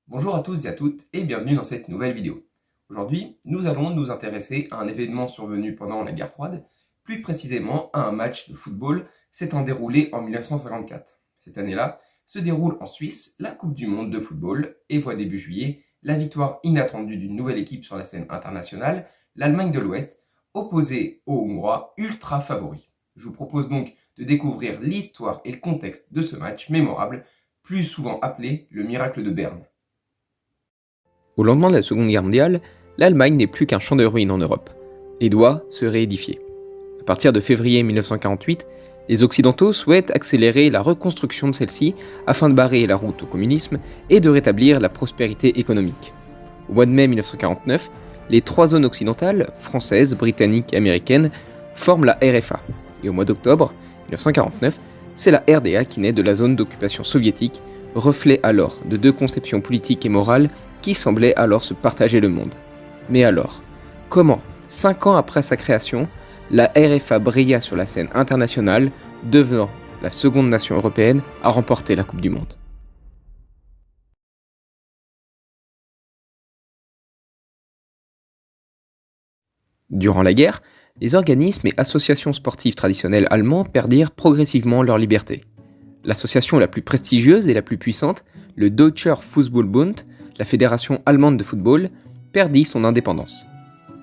Bonjour à tous et à toutes et bienvenue dans cette nouvelle vidéo. Aujourd'hui, nous allons nous intéresser à un événement survenu pendant la guerre froide, plus précisément à un match de football s'étant déroulé en 1954. Cette année-là, se déroule en Suisse la Coupe du Monde de football et voit début juillet la victoire inattendue d'une nouvelle équipe sur la scène internationale, l'Allemagne de l'Ouest, opposée aux Hongrois ultra favoris. Je vous propose donc de découvrir l'histoire et le contexte de ce match mémorable, plus souvent appelé le miracle de Berne. Au lendemain de la Seconde Guerre mondiale, l'Allemagne n'est plus qu'un champ de ruines en Europe et doit se réédifier. À partir de février 1948, les Occidentaux souhaitent accélérer la reconstruction de celle-ci afin de barrer la route au communisme et de rétablir la prospérité économique. Au mois de mai 1949, les trois zones occidentales, françaises, britanniques et américaines, forment la RFA. Et au mois d'octobre 1949, c'est la RDA qui naît de la zone d'occupation soviétique, reflet alors de deux conceptions politiques et morales qui semblaient alors se partager le monde. Mais alors, comment, 5 ans après sa création, la RFA brilla sur la scène internationale, devenant la seconde nation européenne à remporter la Coupe du Monde? Durant la guerre, les organismes et associations sportives traditionnelles allemands perdirent progressivement leur liberté. L'association la plus prestigieuse et la plus puissante, le Deutscher Fußballbund, la fédération allemande de football, perdit son indépendance.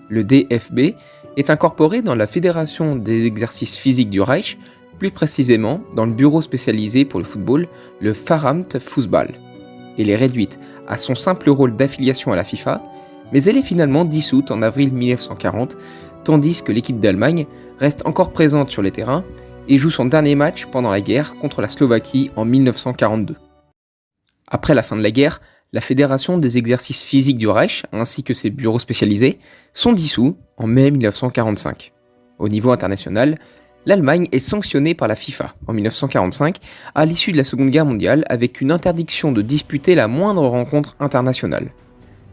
Le DFB est incorporé dans la Fédération des exercices physiques du Reich, plus précisément dans le bureau spécialisé pour le football, le Vereint Fußball. Elle est réduite à son simple rôle d'affiliation à la FIFA, mais elle est finalement dissoute en avril 1940, tandis que l'équipe d'Allemagne reste encore présente sur les terrains et joue son dernier match pendant la guerre contre la Slovaquie en 1942. Après la fin de la guerre, la Fédération des exercices physiques du Reich, ainsi que ses bureaux spécialisés, sont dissous en mai 1945. Au niveau international, l'Allemagne est sanctionnée par la FIFA en 1945 à l'issue de la Seconde Guerre mondiale avec une interdiction de disputer la moindre rencontre internationale.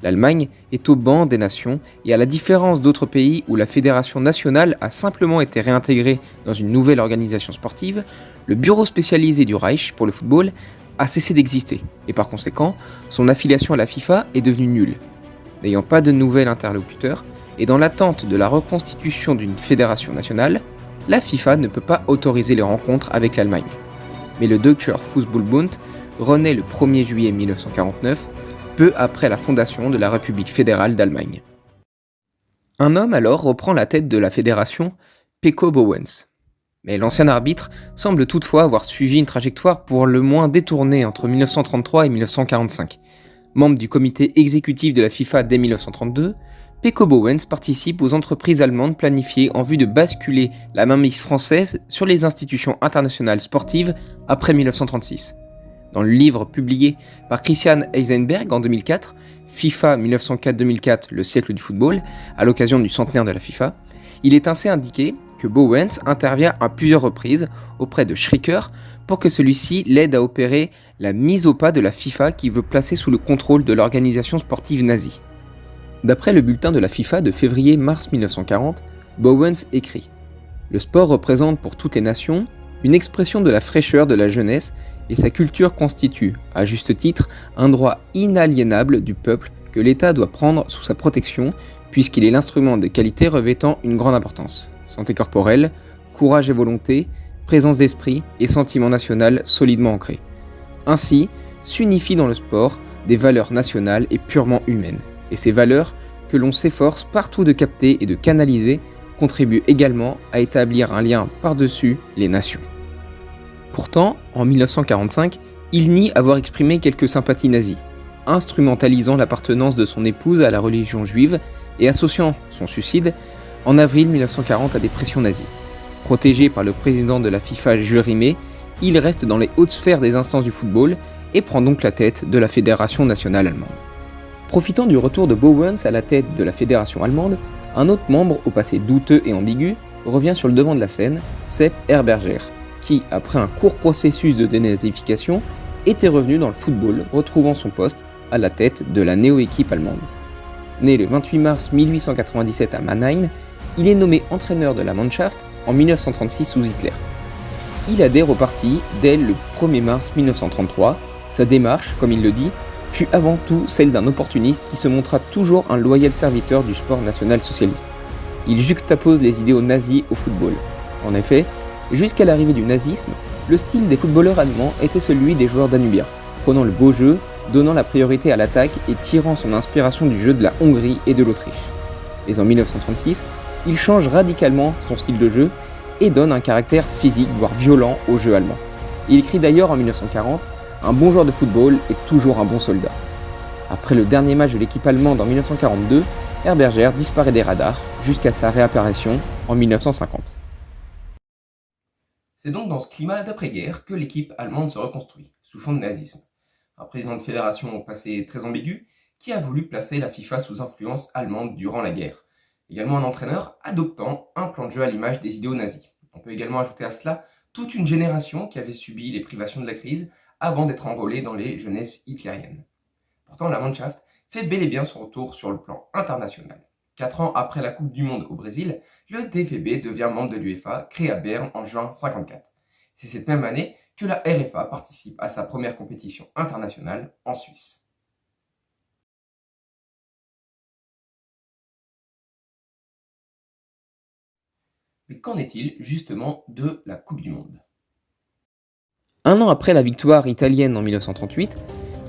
L'Allemagne est au banc des nations et à la différence d'autres pays où la fédération nationale a simplement été réintégrée dans une nouvelle organisation sportive, le bureau spécialisé du Reich pour le football a cessé d'exister et par conséquent, son affiliation à la FIFA est devenue nulle. N'ayant pas de nouvel interlocuteur et dans l'attente de la reconstitution d'une fédération nationale, la FIFA ne peut pas autoriser les rencontres avec l'Allemagne. Mais le Deutscher Fußballbund renaît le 1er juillet 1949, peu après la fondation de la République fédérale d'Allemagne. Un homme alors reprend la tête de la fédération, Peko Bowens. Mais l'ancien arbitre semble toutefois avoir suivi une trajectoire pour le moins détournée entre 1933 et 1945. Membre du comité exécutif de la FIFA dès 1932, Peko Bowens participe aux entreprises allemandes planifiées en vue de basculer la mainmise française sur les institutions internationales sportives après 1936. Dans le livre publié par Christian Heisenberg en 2004, FIFA 1904-2004, le siècle du football, à l'occasion du centenaire de la FIFA, il est ainsi indiqué que Bowens intervient à plusieurs reprises auprès de Schricker pour que celui-ci l'aide à opérer la mise au pas de la FIFA qui veut placer sous le contrôle de l'organisation sportive nazie. D'après le bulletin de la FIFA de février-mars 1940, Bowens écrit « Le sport représente pour toutes les nations une expression de la fraîcheur de la jeunesse et sa culture constitue, à juste titre, un droit inaliénable du peuple que l'État doit prendre sous sa protection puisqu'il est l'instrument de qualité revêtant une grande importance. Santé corporelle, courage et volonté, présence d'esprit et sentiment national solidement ancrés. Ainsi, s'unifient dans le sport des valeurs nationales et purement humaines. Et ces valeurs, que l'on s'efforce partout de capter et de canaliser, contribuent également à établir un lien par-dessus les nations. Pourtant, en 1945, il nie avoir exprimé quelques sympathies nazies, instrumentalisant l'appartenance de son épouse à la religion juive et associant son suicide en avril 1940 à des pressions nazies. Protégé par le président de la FIFA Jules Rimet, il reste dans les hautes sphères des instances du football et prend donc la tête de la Fédération nationale allemande. Profitant du retour de Bowens à la tête de la Fédération allemande, un autre membre au passé douteux et ambigu revient sur le devant de la scène, Sepp Herberger, qui, après un court processus de dénazification, était revenu dans le football, retrouvant son poste à la tête de la néo-équipe allemande. Né le 28 mars 1897 à Mannheim, il est nommé entraîneur de la Mannschaft en 1936 sous Hitler. Il adhère au parti dès le 1er mars 1933. Sa démarche, comme il le dit, fut avant tout celle d'un opportuniste qui se montra toujours un loyal serviteur du sport national-socialiste. Il juxtapose les idéaux nazis au football. En effet, jusqu'à l'arrivée du nazisme, le style des footballeurs allemands était celui des joueurs danubiens, prenant le beau jeu, donnant la priorité à l'attaque et tirant son inspiration du jeu de la Hongrie et de l'Autriche. Mais en 1936, il change radicalement son style de jeu et donne un caractère physique, voire violent au jeu allemand. Il écrit d'ailleurs en 1940 « Un bon joueur de football est toujours un bon soldat ». Après le dernier match de l'équipe allemande en 1942, Herberger disparaît des radars jusqu'à sa réapparition en 1950. C'est donc dans ce climat d'après-guerre que l'équipe allemande se reconstruit, sous fond de nazisme. Un président de fédération au passé très ambigu qui a voulu placer la FIFA sous influence allemande durant la guerre. Également un entraîneur adoptant un plan de jeu à l'image des idéaux nazis. On peut également ajouter à cela toute une génération qui avait subi les privations de la crise avant d'être enrôlée dans les jeunesses hitlériennes. Pourtant, la Mannschaft fait bel et bien son retour sur le plan international. 4 ans après la Coupe du Monde au Brésil, le DFB devient membre de l'UEFA, créé à Berne en juin 1954. C'est cette même année que la RFA participe à sa première compétition internationale en Suisse. Mais qu'en est-il justement de la Coupe du Monde ? Un an après la victoire italienne en 1938,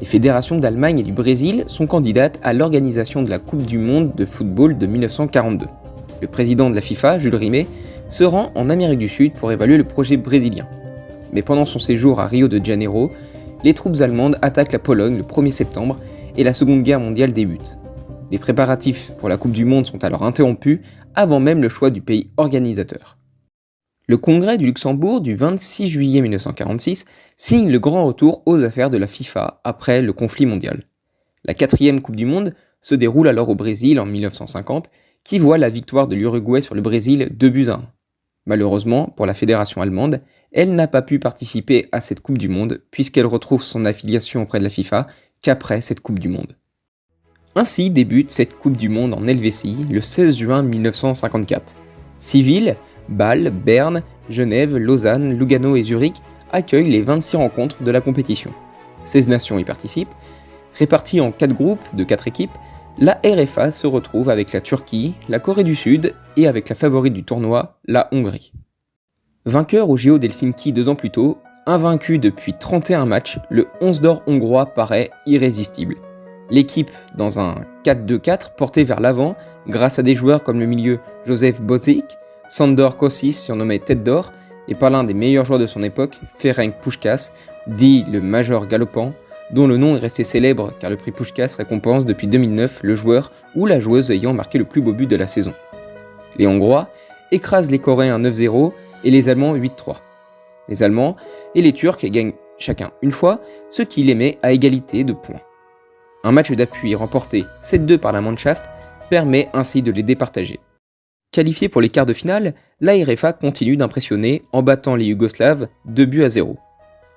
les fédérations d'Allemagne et du Brésil sont candidates à l'organisation de la Coupe du Monde de football de 1942. Le président de la FIFA, Jules Rimet, se rend en Amérique du Sud pour évaluer le projet brésilien. Mais pendant son séjour à Rio de Janeiro, les troupes allemandes attaquent la Pologne le 1er septembre et la Seconde Guerre mondiale débute. Les préparatifs pour la Coupe du Monde sont alors interrompus avant même le choix du pays organisateur. Le Congrès du Luxembourg du 26 juillet 1946 signe le grand retour aux affaires de la FIFA après le conflit mondial. La 4e Coupe du Monde se déroule alors au Brésil en 1950, qui voit la victoire de l'Uruguay sur le Brésil 2-1. Malheureusement, pour la fédération allemande, elle n'a pas pu participer à cette Coupe du Monde puisqu'elle retrouve son affiliation auprès de la FIFA qu'après cette Coupe du Monde. Ainsi débute cette Coupe du Monde en Helvétie le 16 juin 1954. 6 villes, Bâle, Berne, Genève, Lausanne, Lugano et Zurich accueillent les 26 rencontres de la compétition. 16 nations y participent. Réparties en 4 groupes de 4 équipes, la RFA se retrouve avec la Turquie, la Corée du Sud et avec la favorite du tournoi, la Hongrie. Vainqueur au JO d'Helsinki 2 ans plus tôt, invaincu depuis 31 matchs, le 11 d'or hongrois paraît irrésistible. L'équipe, dans un 4-2-4, portée vers l'avant grâce à des joueurs comme le milieu Josef Bozik, Sándor Kocsis, surnommé Tête d'Or, et par l'un des meilleurs joueurs de son époque, Ferenc Puskás, dit le Major galopant, dont le nom est resté célèbre car le prix Puskás récompense depuis 2009 le joueur ou la joueuse ayant marqué le plus beau but de la saison. Les Hongrois écrasent les Coréens 9-0 et les Allemands 8-3. Les Allemands et les Turcs gagnent chacun une fois, ce qui les met à égalité de points. Un match d'appui remporté 7-2 par la Mannschaft permet ainsi de les départager. Qualifiés pour les quarts de finale, la RFA continue d'impressionner en battant les Yougoslaves 2-0.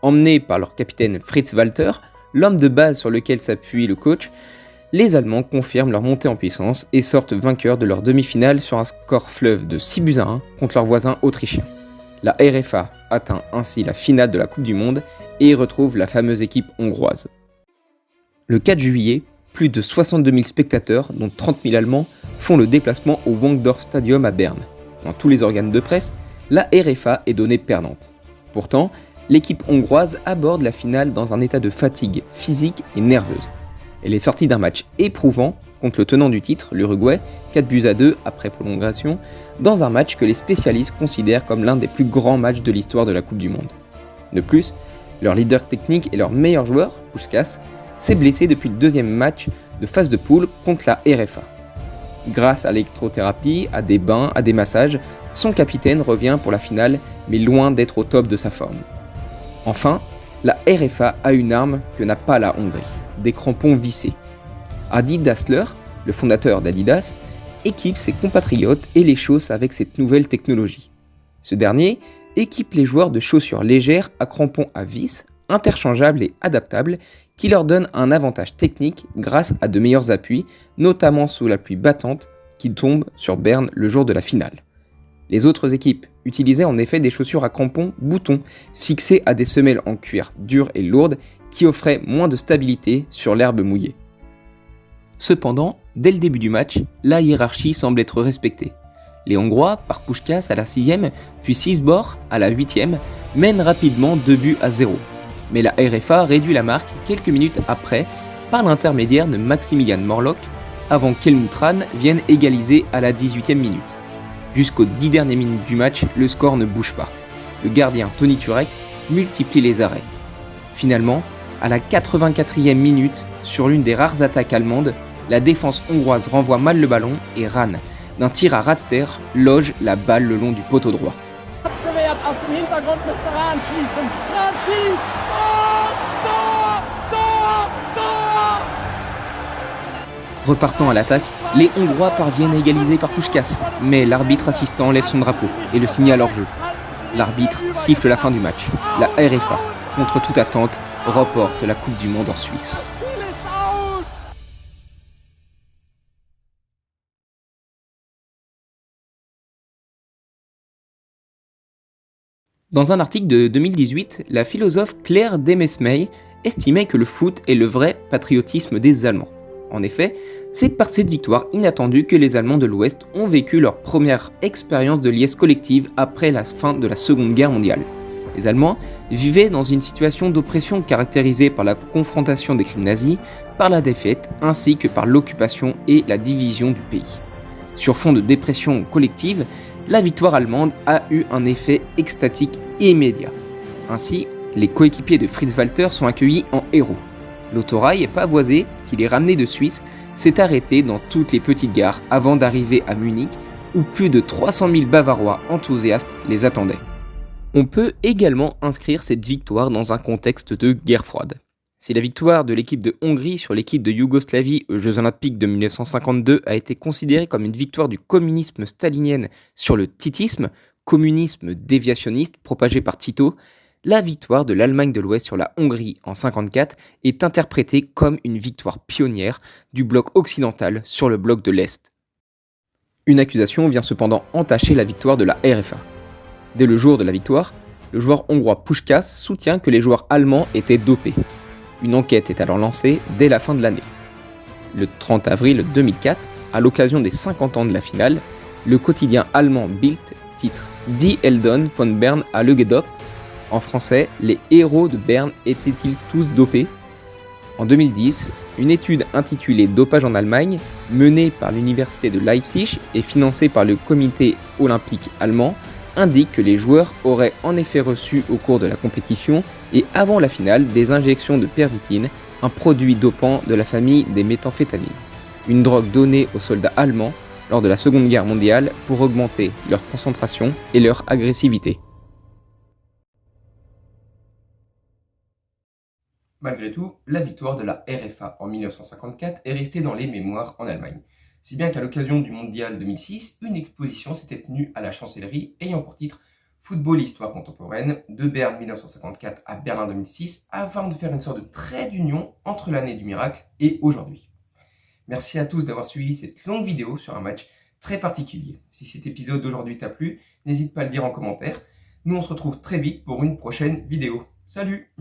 Emmenés par leur capitaine Fritz Walter, l'homme de base sur lequel s'appuie le coach, les Allemands confirment leur montée en puissance et sortent vainqueurs de leur demi-finale sur un score fleuve de 6-1 contre leurs voisins autrichiens. La RFA atteint ainsi la finale de la Coupe du Monde et retrouve la fameuse équipe hongroise. Le 4 juillet, plus de 62 000 spectateurs, dont 30 000 Allemands, font le déplacement au Wankdorf Stadium à Berne. Dans tous les organes de presse, la RFA est donnée perdante. Pourtant, l'équipe hongroise aborde la finale dans un état de fatigue physique et nerveuse. Elle est sortie d'un match éprouvant contre le tenant du titre, l'Uruguay, 4-2 après prolongation, dans un match que les spécialistes considèrent comme l'un des plus grands matchs de l'histoire de la Coupe du Monde. De plus, leur leader technique et leur meilleur joueur, Puskás, s'est blessé depuis le 2e match de phase de poule contre la RFA. Grâce à l'électrothérapie, à des bains, à des massages, son capitaine revient pour la finale, mais loin d'être au top de sa forme. Enfin, la RFA a une arme que n'a pas la Hongrie, des crampons vissés. Adi Dassler, le fondateur d'Adidas, équipe ses compatriotes et les chausse avec cette nouvelle technologie. Ce dernier équipe les joueurs de chaussures légères à crampons à vis, interchangeables et adaptables, qui leur donnent un avantage technique grâce à de meilleurs appuis, notamment sous la pluie battante qui tombe sur Berne le jour de la finale. Les autres équipes utilisaient en effet des chaussures à crampons boutons fixées à des semelles en cuir dures et lourdes qui offraient moins de stabilité sur l'herbe mouillée. Cependant, dès le début du match, la hiérarchie semble être respectée. Les Hongrois, par Puskás à la 6e, puis Sivbor à la 8e, mènent rapidement 2-0. Mais la RFA réduit la marque quelques minutes après par l'intermédiaire de Maximilian Morlock, avant qu'Helmut Rahn vienne égaliser à la 18e minute. Jusqu'aux 10 dernières minutes du match, le score ne bouge pas. Le gardien Toni Turek multiplie les arrêts. Finalement, à la 84e minute, sur l'une des rares attaques allemandes, la défense hongroise renvoie mal le ballon et Rahn, d'un tir à ras de terre, loge la balle le long du poteau droit. Repartant à l'attaque, les Hongrois parviennent à égaliser par Puskás, mais l'arbitre assistant lève son drapeau et le signale hors jeu. L'arbitre siffle la fin du match. La RFA, contre toute attente, reporte la Coupe du Monde en Suisse. Dans un article de 2018, la philosophe Claire Demesmay estimait que le foot est le vrai patriotisme des Allemands. En effet, c'est par cette victoire inattendue que les Allemands de l'Ouest ont vécu leur première expérience de liesse collective après la fin de la Seconde Guerre mondiale. Les Allemands vivaient dans une situation d'oppression caractérisée par la confrontation des crimes nazis, par la défaite, ainsi que par l'occupation et la division du pays. Sur fond de dépression collective, la victoire allemande a eu un effet extatique immédiat. Ainsi, les coéquipiers de Fritz Walter sont accueillis en héros. L'autorail pavoisé, qui les ramenait de Suisse, s'est arrêté dans toutes les petites gares avant d'arriver à Munich, où plus de 300 000 Bavarois enthousiastes les attendaient. On peut également inscrire cette victoire dans un contexte de guerre froide. Si la victoire de l'équipe de Hongrie sur l'équipe de Yougoslavie aux Jeux Olympiques de 1952 a été considérée comme une victoire du communisme stalinien sur le titisme, communisme déviationniste propagé par Tito, la victoire de l'Allemagne de l'Ouest sur la Hongrie en 1954 est interprétée comme une victoire pionnière du bloc occidental sur le bloc de l'Est. Une accusation vient cependant entacher la victoire de la RFA. Dès le jour de la victoire, le joueur hongrois Puskás soutient que les joueurs allemands étaient dopés. Une enquête est alors lancée dès la fin de l'année. Le 30 avril 2004, à l'occasion des 50 ans de la finale, le quotidien allemand Bild titre « Die Helden von Bern à Legedopt ». En français, les héros de Berne étaient-ils tous dopés ? En 2010, une étude intitulée Dopage en Allemagne, menée par l'université de Leipzig et financée par le comité olympique allemand, indique que les joueurs auraient en effet reçu au cours de la compétition et avant la finale des injections de pervitine, un produit dopant de la famille des méthamphétamines, une drogue donnée aux soldats allemands lors de la Seconde Guerre mondiale pour augmenter leur concentration et leur agressivité. Malgré tout, la victoire de la RFA en 1954 est restée dans les mémoires en Allemagne. Si bien qu'à l'occasion du Mondial 2006, une exposition s'était tenue à la chancellerie ayant pour titre Football et Histoire contemporaine de Berne 1954 à Berlin 2006 afin de faire une sorte de trait d'union entre l'année du miracle et aujourd'hui. Merci à tous d'avoir suivi cette longue vidéo sur un match très particulier. Si cet épisode d'aujourd'hui t'a plu, n'hésite pas à le dire en commentaire. Nous on se retrouve très vite pour une prochaine vidéo. Salut!